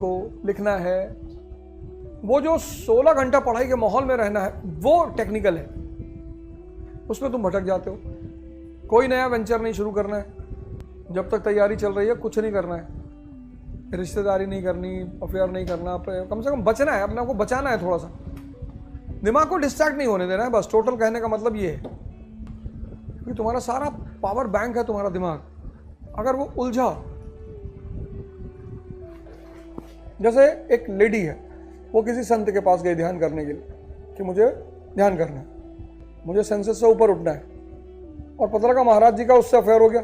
को लिखना है, वो जो 16 घंटा पढ़ाई के माहौल में रहना है वो टेक्निकल है, उसमें तुम भटक जाते हो। कोई नया वेंचर नहीं शुरू करना है, जब तक तैयारी चल रही है कुछ नहीं करना है, रिश्तेदारी नहीं करनी, अफेयर नहीं करना, कम से कम बचना है, अपने आप को बचाना है, थोड़ा सा दिमाग को डिस्ट्रैक्ट नहीं होने देना है। बस टोटल कहने का मतलब ये है कि तुम्हारा सारा पावर बैंक है तुम्हारा दिमाग, अगर वो उलझा, जैसे एक लेडी है, वो किसी संत के पास गई ध्यान करने के लिए कि मुझे ध्यान करना है, मुझे सेंसेस से ऊपर उठना है, और पता लगा महाराज जी का उससे अफेयर हो गया।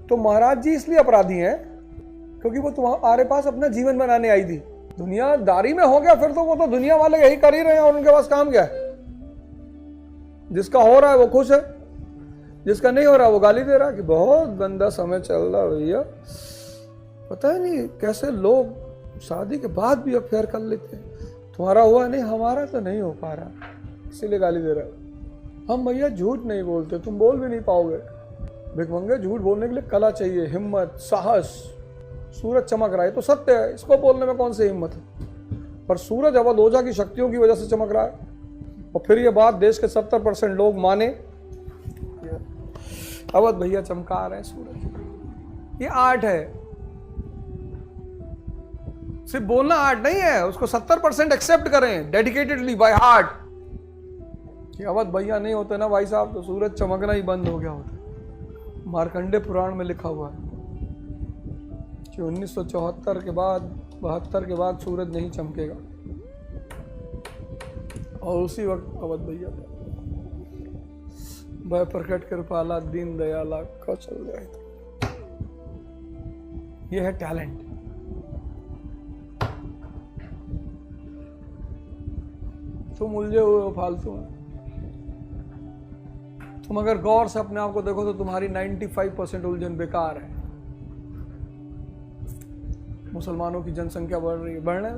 तो महाराज जी इसलिए अपराधी हैं क्योंकि वो तुम्हारे पास अपना जीवन बनाने आई थी। दुनियादारी में हो गया फिर तो वो तो दुनिया वाले यही कर ही रहे हैं और उनके पास काम क्या है। जिसका हो रहा है वो खुश है, जिसका नहीं हो रहा वो गाली दे रहा है कि बहुत गंदा समय चल रहा है भैया। पता है नहीं कैसे लोग शादी के बाद भी अफेयर कर लेते हैं। तुम्हारा हुआ नहीं, हमारा तो नहीं हो पा रहा, इसीलिए गाली दे रहा है। हम भैया झूठ नहीं बोलते, तुम बोल भी नहीं पाओगे। भिखमंगे, झूठ बोलने के लिए कला चाहिए, हिम्मत, साहस। सूरज चमक रहा है तो सत्य है, इसको बोलने में कौन सी हिम्मत है। पर सूरज अवध ओझा की शक्तियों की वजह से चमक रहा है, और फिर ये बात देश के 70% लोग माने, अवध भैया चमका रहे हैं सूरज। ये आर्ट है, सिर्फ बोलना आर्ट नहीं है, उसको 70% एक्सेप्ट करें डेडिकेटेडली बाय हार्ट। कि अवध भैया नहीं होते ना भाई साहब तो सूरज चमकना ही बंद हो गया होता। मार्कंडे पुराण में लिखा हुआ है कि 1974 के बाद 72 के बाद सूरज नहीं चमकेगा, और उसी वक्त अवध भैया भय प्रकट कृपाला दीन दयाला का चल जाए। ये है टैलेंट। तुम उलझे हुए हो फालतू में। तुम अगर गौर से अपने आप को देखो तो तुम्हारी 95% उलझन बेकार है। मुसलमानों की जनसंख्या बढ़ रही है, बढ़ने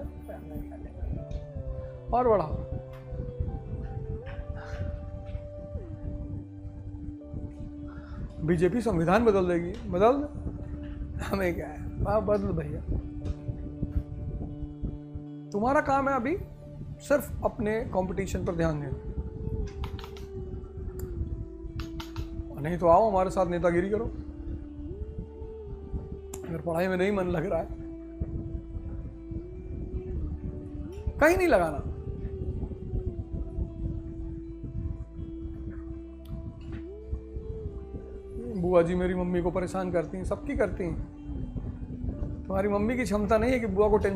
और बढ़ाओ। बीजेपी संविधान बदल देगी, बदल दे, हमें क्या है, बदल भैया। तुम्हारा काम है अभी सिर्फ अपने कंपटीशन पर ध्यान देना, नहीं तो आओ हमारे साथ नेतागिरी करो। अगर पढ़ाई में नहीं मन लग रहा है, कहीं नहीं लगाना। बुआ जी मेरी मम्मी को परेशान करती हैं, सबकी करती हैं। तुम्हारी मम्मी की क्षमता नहीं है कि बुआ को टेंशन